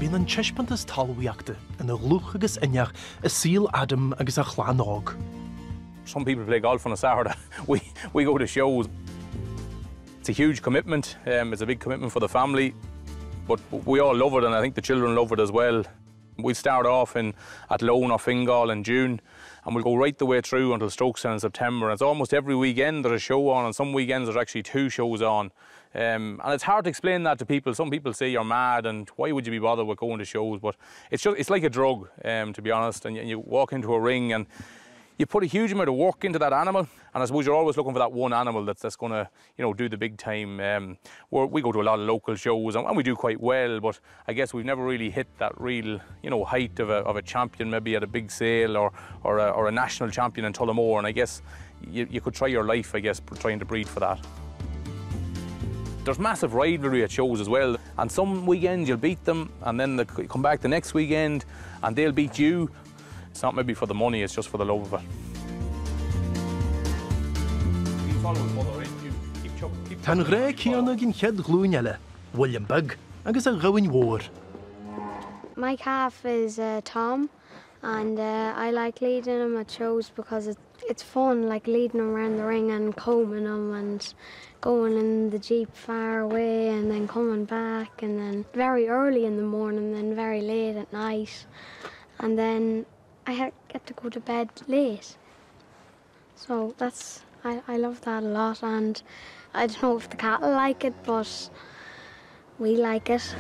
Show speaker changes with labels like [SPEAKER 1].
[SPEAKER 1] bíonn an tiispantas talmhaíochta ina gluach agus ineach a síl Adam agus a chlánág.
[SPEAKER 2] Some people play golf on a Saturday. We go to shows. It's a huge commitment. It's a big commitment for the family, but we all love it, and I think the children love it as well. We start off at Lone or Fingal in June, and we'll go right the way through until Stokestown in September. And it's almost every weekend there's a show on, and some weekends there's actually 2 shows on. And it's hard to explain that to people. Some people say you're mad and why would you be bothered with going to shows, but it's like a drug, to be honest. And you walk into a ring and you put a huge amount of work into that animal, and I suppose you're always looking for that one animal that's going to, do the big time. We go to a lot of local shows, and we do quite well, but I guess we've never really hit that real, height of a champion, maybe at a big sale or a national champion in Tullamore. And I guess you could try your life, I guess, trying to breed for that. There's massive rivalry at shows as well, and some weekends you'll beat them, and then they come back the next weekend and they'll beat you. It's not maybe for the money, it's just for the love of it.
[SPEAKER 1] Tá ré cíanna gin chead glúin eile, William Bug, agus a ghabhain mhór.
[SPEAKER 3] My calf is Tom, and I like leading him at shows because it's fun, like leading him around the ring and combing him and going in the jeep far away and then coming back, and then very early in the morning, then very late at night, and then I get to go to bed late. So I love that a lot, and I don't know if the cattle like it, but we like it.